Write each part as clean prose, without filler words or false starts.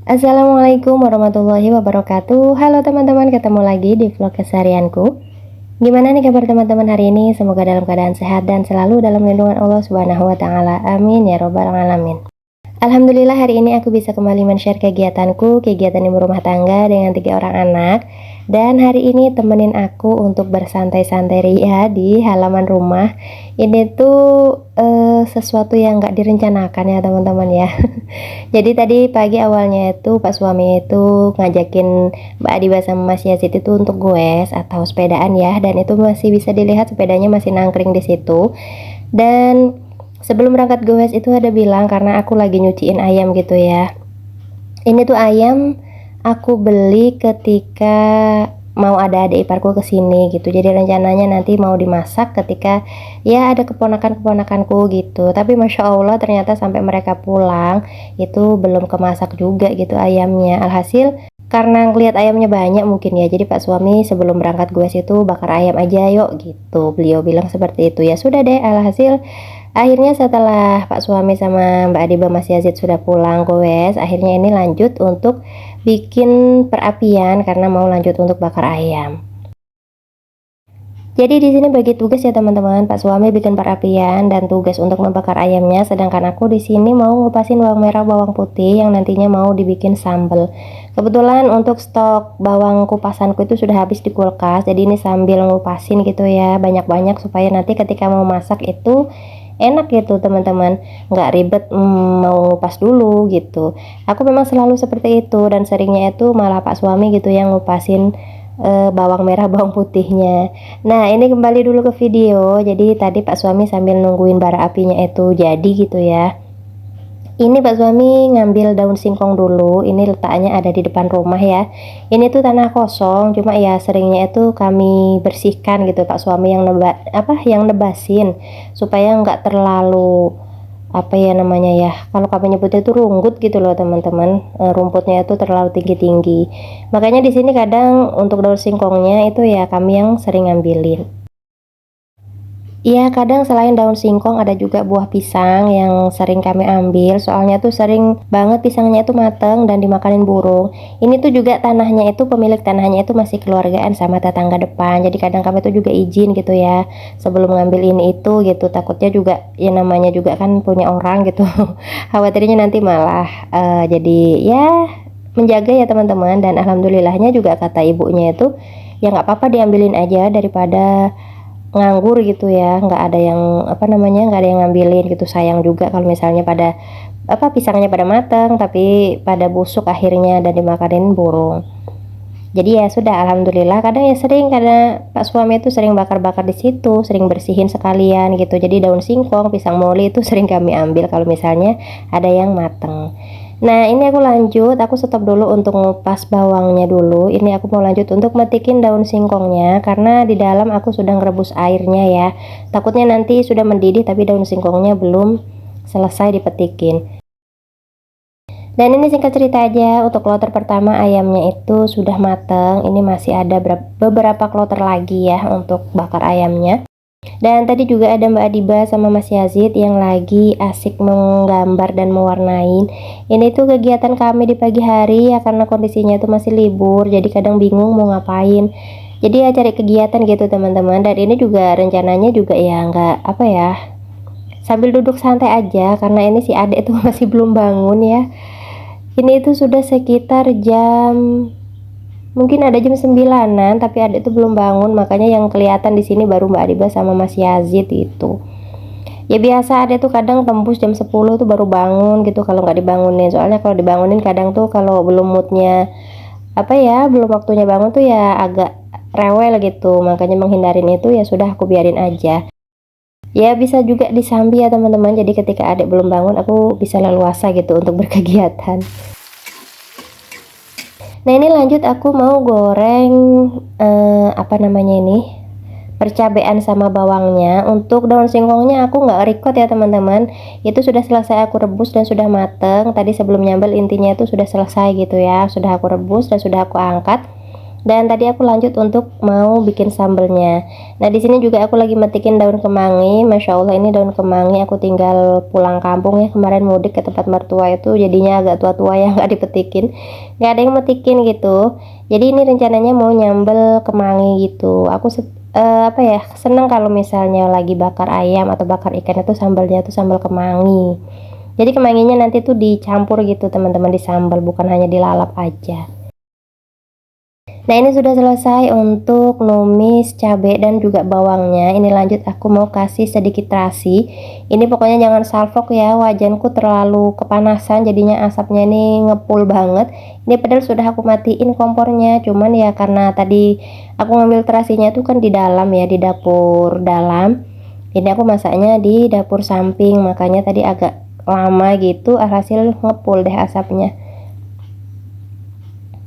Assalamualaikum warahmatullahi wabarakatuh. Halo teman-teman, ketemu lagi di vlog keseharianku. Gimana nih kabar teman-teman hari ini? Semoga dalam keadaan sehat dan selalu dalam lindungan Allah Subhanahu wa taala. Amin ya robbal alamin. Alhamdulillah hari ini aku bisa kembali men-share kegiatan ibu rumah tangga dengan 3 orang anak. Dan hari ini temenin aku untuk bersantai-santai ria di halaman rumah. Ini tuh sesuatu yang gak direncanakan ya teman-teman ya. Jadi tadi pagi awalnya itu Pak suami itu ngajakin Mbak Adiba sama Mas Yazid itu untuk goes atau sepedaan ya. Dan itu masih bisa dilihat sepedanya masih nangkring di situ. Dan sebelum berangkat goes itu ada bilang karena aku lagi nyuciin ayam gitu ya. Ini tuh ayam aku beli ketika mau ada adik iparku kesini gitu. Jadi rencananya nanti mau dimasak ketika ya ada keponakan-keponakanku gitu. Tapi Masya Allah ternyata sampai mereka pulang itu belum kemasak juga gitu ayamnya. Alhasil karena ngelihat ayamnya banyak mungkin ya, jadi Pak suami sebelum berangkat gue situ bakar ayam aja yuk gitu, beliau bilang seperti itu. Ya sudah deh, alhasil akhirnya setelah Pak suami sama Mbak Adiba Mas Yazid sudah pulang goes, akhirnya ini lanjut untuk bikin perapian karena mau lanjut untuk bakar ayam. Jadi di sini bagi tugas ya teman-teman, Pak suami bikin perapian dan tugas untuk membakar ayamnya, sedangkan aku di sini mau ngupasin bawang merah, bawang putih yang nantinya mau dibikin sambal. Kebetulan untuk stok bawang kupasanku itu sudah habis di kulkas, jadi ini sambil ngupasin gitu ya, banyak-banyak supaya nanti ketika mau masak itu enak gitu teman-teman, nggak ribet mau ngupas dulu gitu. Aku memang selalu seperti itu dan seringnya itu malah Pak suami gitu yang ngupasin bawang merah bawang putihnya. Nah ini kembali dulu ke video. Jadi tadi Pak suami sambil nungguin bara apinya itu jadi gitu ya, ini Pak suami ngambil daun singkong dulu. Ini letaknya ada di depan rumah ya. Ini tuh tanah kosong, cuma ya seringnya itu kami bersihkan gitu Pak suami yang nebasin supaya nggak terlalu apa ya namanya ya, kalau kami nyebutnya itu runggut gitu loh teman-teman. Rumputnya itu terlalu tinggi-tinggi. Makanya di sini kadang untuk daun singkongnya itu ya kami yang sering ngambilin. Iya, kadang selain daun singkong ada juga buah pisang yang sering kami ambil. Soalnya tuh sering banget pisangnya itu mateng dan dimakanin burung. Ini tuh juga tanahnya itu pemilik tanahnya itu masih keluargaan sama tetangga depan. Jadi kadang kami tuh juga izin gitu ya sebelum ngambil ini itu gitu. Takutnya juga ya namanya juga kan punya orang gitu. Khawatirnya nanti malah jadi ya menjaga ya teman-teman. Dan alhamdulillahnya juga kata ibunya itu ya nggak apa-apa diambilin aja daripada nganggur gitu ya, nggak ada yang apa namanya nggak ada yang ngambilin gitu. Sayang juga kalau misalnya pada pisangnya pada matang tapi pada busuk akhirnya dan dimakanin burung. Jadi ya sudah, alhamdulillah. Kadang ya sering karena Pak suami itu sering bakar-bakar di situ, sering bersihin sekalian gitu. Jadi daun singkong, pisang moli itu sering kami ambil kalau misalnya ada yang mateng. Nah ini aku lanjut, aku stop dulu untuk ngupas bawangnya dulu. Ini aku mau lanjut untuk metikin daun singkongnya karena di dalam aku sudah ngerebus airnya ya. Takutnya nanti sudah mendidih tapi daun singkongnya belum selesai dipetikin. Dan ini singkat cerita aja, untuk kloter pertama ayamnya itu sudah mateng. Ini masih ada beberapa kloter lagi ya untuk bakar ayamnya. Dan tadi juga ada Mbak Adiba sama Mas Yazid yang lagi asik menggambar dan mewarnain. Ini tuh kegiatan kami di pagi hari ya, karena kondisinya itu masih libur, jadi kadang bingung mau ngapain. Jadi ya cari kegiatan gitu teman-teman. Dan ini juga rencananya juga ya nggak apa ya, sambil duduk santai aja karena ini si adek tuh masih belum bangun ya. Ini itu sudah sekitar jam, mungkin ada jam 9-an tapi adik itu belum bangun, makanya yang kelihatan di sini baru Mbak Adiba sama Mas Yazid itu. Ya biasa adik tuh kadang tembus jam 10 tuh baru bangun gitu kalau nggak dibangunin. Soalnya kalau dibangunin kadang tuh kalau belum moodnya apa ya, belum waktunya bangun tuh ya agak rewel gitu. Makanya menghindarin itu ya sudah aku biarin aja. Ya bisa juga disambi ya teman-teman. Jadi ketika adik belum bangun aku bisa leluasa gitu untuk berkegiatan. Nah ini lanjut aku mau goreng apa namanya ini, percabean sama bawangnya. Untuk daun singkongnya aku nggak record ya teman-teman, itu sudah selesai aku rebus dan sudah mateng. Tadi sebelum nyambel intinya itu sudah selesai gitu ya, sudah aku rebus dan sudah aku angkat. Dan tadi aku lanjut untuk mau bikin sambelnya. Nah, di sini juga aku lagi metikin daun kemangi. Masya Allah, ini daun kemangi aku tinggal pulang kampung ya, kemarin mudik ke tempat mertua itu, jadinya agak tua-tua ya, nggak dipetikin, nggak ada yang metikin gitu. Jadi ini rencananya mau nyambel kemangi gitu. Aku apa ya, seneng kalau misalnya lagi bakar ayam atau bakar ikan itu sambalnya tuh sambal kemangi. Jadi kemanginya nanti tuh dicampur gitu teman-teman di sambal, bukan hanya dilalap aja. Nah, ini sudah selesai untuk numis cabai dan juga bawangnya. Ini lanjut aku mau kasih sedikit terasi. Ini pokoknya jangan salfok ya, wajanku terlalu kepanasan jadinya asapnya ini ngepul banget. Ini padahal sudah aku matiin kompornya, cuman ya karena tadi aku ngambil terasinya tuh kan di dalam ya, di dapur dalam. Ini aku masaknya di dapur samping, makanya tadi agak lama gitu, alhasil ngepul deh asapnya.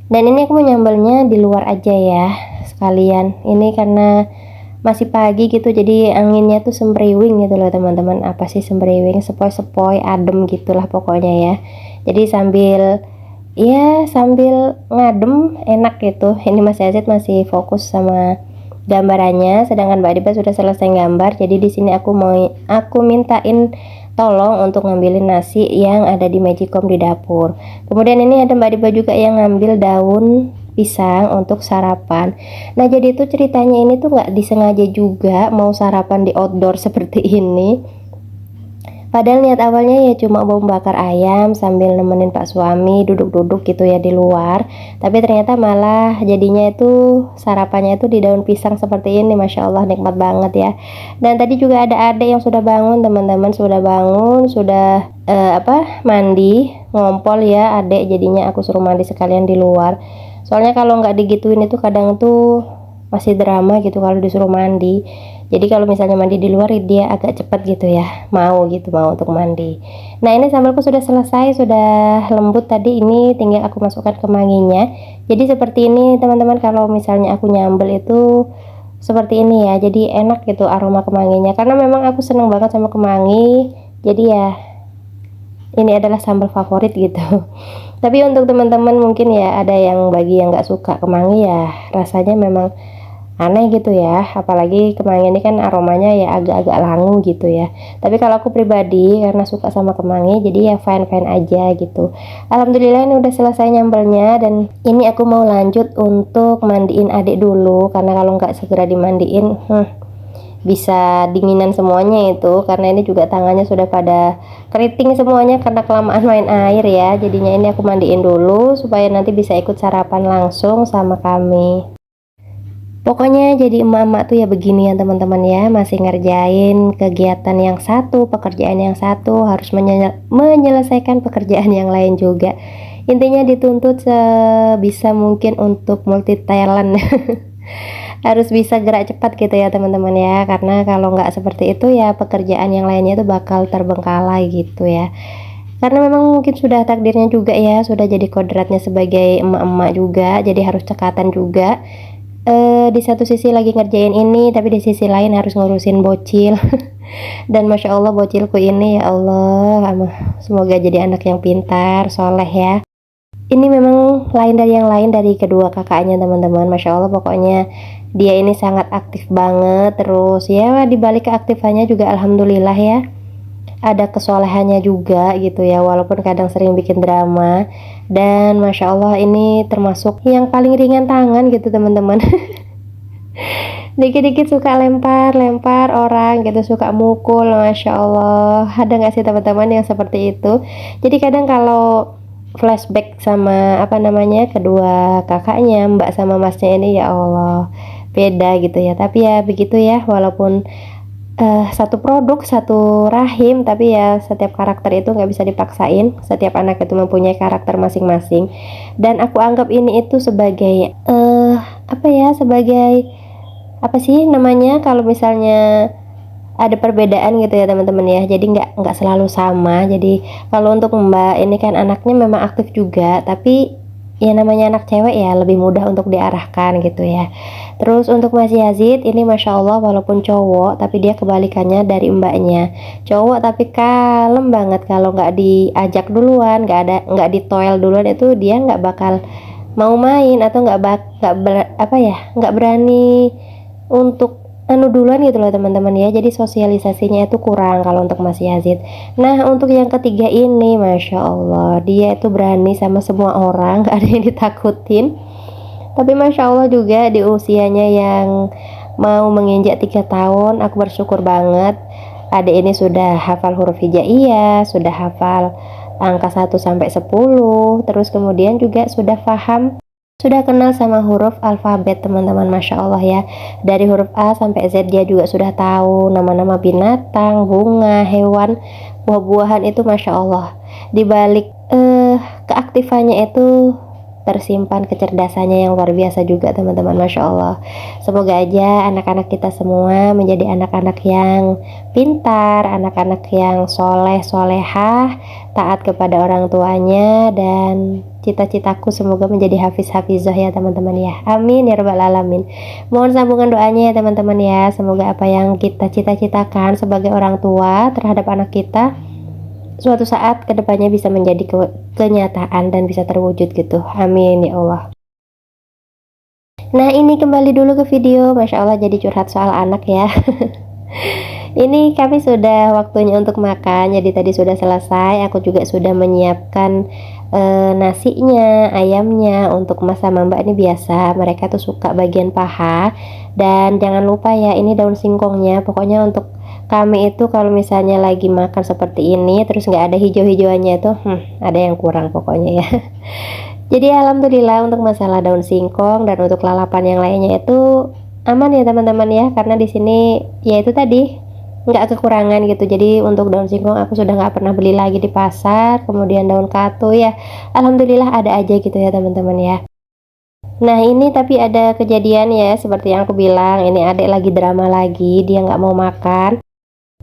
Dan ini aku mau nyambelnya di luar aja ya sekalian, ini karena masih pagi gitu, jadi anginnya tuh sembriwing gitu loh teman-teman. Apa sih sembriwing, sepoi-sepoi, adem gitulah pokoknya ya. Jadi sambil ngadem enak gitu. Ini Mas Yazid masih fokus sama gambarannya, sedangkan Mbak Diba sudah selesai gambar. Jadi di sini aku mintain tolong untuk ngambilin nasi yang ada di magicom di dapur. Kemudian ini ada Mbak Diba juga yang ngambil daun pisang untuk sarapan. Nah, jadi itu ceritanya ini tuh nggak disengaja juga mau sarapan di outdoor seperti ini. Padahal niat awalnya ya cuma mau bakar ayam sambil nemenin Pak suami duduk-duduk gitu ya di luar. Tapi ternyata malah jadinya itu sarapannya itu di daun pisang seperti ini. Masya Allah, nikmat banget ya. Dan tadi juga ada adik yang sudah bangun teman-teman, sudah bangun, sudah mandi, ngompol ya adik. Jadinya aku suruh mandi sekalian di luar. Soalnya kalau nggak digituin itu kadang tuh masih drama gitu kalau disuruh mandi. Jadi kalau misalnya mandi di luar dia agak cepat gitu ya, mau untuk mandi. Nah, ini sambalku sudah selesai, sudah lembut tadi, ini tinggal aku masukkan kemanginya. Jadi seperti ini teman-teman, kalau misalnya aku nyambel itu seperti ini ya, jadi enak gitu aroma kemanginya, karena memang aku seneng banget sama kemangi. Jadi ya ini adalah sambal favorit gitu. Tapi untuk teman-teman mungkin ya ada yang bagi yang nggak suka kemangi ya, rasanya memang aneh gitu ya, apalagi kemangi ini kan aromanya ya agak-agak langu gitu ya. Tapi kalau aku pribadi karena suka sama kemangi, jadi ya fine-fine aja gitu. Alhamdulillah ini udah selesai nyambelnya, dan ini aku mau lanjut untuk mandiin adik dulu, karena kalau nggak segera dimandiin bisa dinginan semuanya itu, karena ini juga tangannya sudah pada keriting semuanya karena kelamaan main air ya. Jadinya ini aku mandiin dulu supaya nanti bisa ikut sarapan langsung sama kami. Pokoknya jadi emak-emak tuh ya begini ya teman-teman ya, masih ngerjain kegiatan yang satu, pekerjaan yang satu, harus menyelesaikan pekerjaan yang lain juga. Intinya dituntut sebisa mungkin untuk multi talent. Harus bisa gerak cepat gitu ya teman-teman ya, karena kalau nggak seperti itu ya pekerjaan yang lainnya itu bakal terbengkalai gitu ya. Karena memang mungkin sudah takdirnya juga ya, sudah jadi kodratnya sebagai emak-emak juga, jadi harus cekatan juga. Di satu sisi lagi ngerjain ini, tapi di sisi lain harus ngurusin bocil. Dan Masya Allah bocilku ini ya Allah, semoga jadi anak yang pintar, soleh ya. Ini memang lain dari yang lain dari kedua kakaknya teman-teman. Masya Allah pokoknya dia ini sangat aktif banget. Terus ya dibalik keaktifannya juga alhamdulillah ya, ada kesolehannya juga gitu ya, walaupun kadang sering bikin drama. Dan Masya Allah ini termasuk yang paling ringan tangan gitu teman-teman. Dikit-dikit suka lempar orang gitu, suka mukul. Masya Allah, ada nggak sih teman-teman yang seperti itu? Jadi kadang kalau flashback sama kedua kakaknya, mbak sama masnya ini, ya Allah beda gitu ya. Tapi ya begitu ya, walaupun satu produk, satu rahim, tapi ya setiap karakter itu nggak bisa dipaksain. Setiap anak itu mempunyai karakter masing-masing, dan aku anggap ini itu sebagai sebagai apa sih namanya, kalau misalnya ada perbedaan gitu ya teman-teman ya, jadi nggak selalu sama. Jadi kalau untuk mbak ini kan anaknya memang aktif juga, tapi ya namanya anak cewek ya lebih mudah untuk diarahkan gitu ya. Terus untuk Mas Yazid ini Masya Allah, walaupun cowok tapi dia kebalikannya dari mbaknya, cowok tapi kalem banget. Kalau nggak diajak duluan, nggak ditoel duluan, itu dia nggak bakal mau main atau nggak berani untuk duluan gitu loh teman-teman ya. Jadi sosialisasinya itu kurang kalau untuk Mas Yazid. Nah untuk yang ketiga ini Masya Allah, dia itu berani sama semua orang, gak ada yang ditakutin. Tapi Masya Allah juga di usianya yang mau menginjak 3 tahun, aku bersyukur banget adik ini sudah hafal huruf hijaiyah, sudah hafal angka 1 sampai 10, terus kemudian juga sudah paham, sudah kenal sama huruf alfabet teman-teman. Masya Allah ya, dari huruf A sampai Z dia juga sudah tahu nama-nama binatang, bunga, hewan, buah-buahan itu Masya Allah. Di balik keaktifannya itu tersimpan kecerdasannya yang luar biasa juga teman-teman. Masya Allah, semoga aja anak-anak kita semua menjadi anak-anak yang pintar, anak-anak yang soleh solehah, taat kepada orang tuanya, dan cita-citaku semoga menjadi hafiz-hafizah ya teman-teman ya, amin ya rabbal alamin. Mohon sambungan doanya ya teman-teman ya, semoga apa yang kita cita-citakan sebagai orang tua terhadap anak kita suatu saat kedepannya bisa menjadi kenyataan dan bisa terwujud gitu, amin ya Allah. Nah ini kembali dulu ke video, Masya Allah jadi curhat soal anak ya. Ini kami sudah waktunya untuk makan, jadi tadi sudah selesai, aku juga sudah menyiapkan nasinya, ayamnya. Untuk Mas sama Mbak ini biasa mereka tuh suka bagian paha, dan jangan lupa ya ini daun singkongnya. Pokoknya untuk kami itu kalau misalnya lagi makan seperti ini terus nggak ada hijau-hijauannya itu ada yang kurang pokoknya ya. Jadi alhamdulillah untuk masalah daun singkong dan untuk lalapan yang lainnya itu aman ya teman-teman ya, karena di sini ya itu tadi nggak kekurangan gitu. Jadi untuk daun singkong aku sudah nggak pernah beli lagi di pasar. Kemudian daun katu ya alhamdulillah ada aja gitu ya teman-teman ya. Nah ini tapi ada kejadian ya, seperti yang aku bilang, ini adik lagi drama lagi, dia nggak mau makan.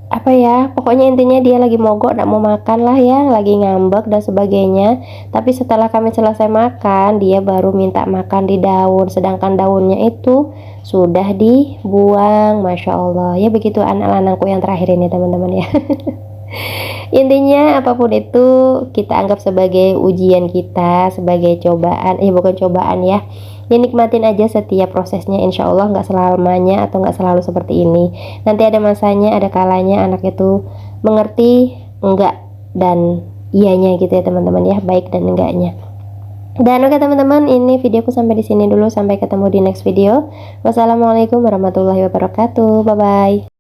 Apa ya, pokoknya intinya dia lagi mogok, nggak mau makan lah ya, lagi ngambek dan sebagainya. Tapi setelah kami selesai makan, dia baru minta makan di daun, sedangkan daunnya itu sudah dibuang. Masya Allah ya, begitu anak lanangku yang terakhir ini teman-teman ya. Intinya apapun itu kita anggap sebagai ujian kita, sebagai cobaan, bukan cobaan ya, nikmatin aja setiap prosesnya. Insya Allah nggak selamanya atau nggak selalu seperti ini. Nanti ada masanya, ada kalanya anak itu mengerti enggak dan iyanya gitu ya teman-teman ya, baik dan enggaknya. Dan oke teman-teman, ini videoku sampai di sini dulu, sampai ketemu di next video. Wassalamualaikum warahmatullahi wabarakatuh, bye bye.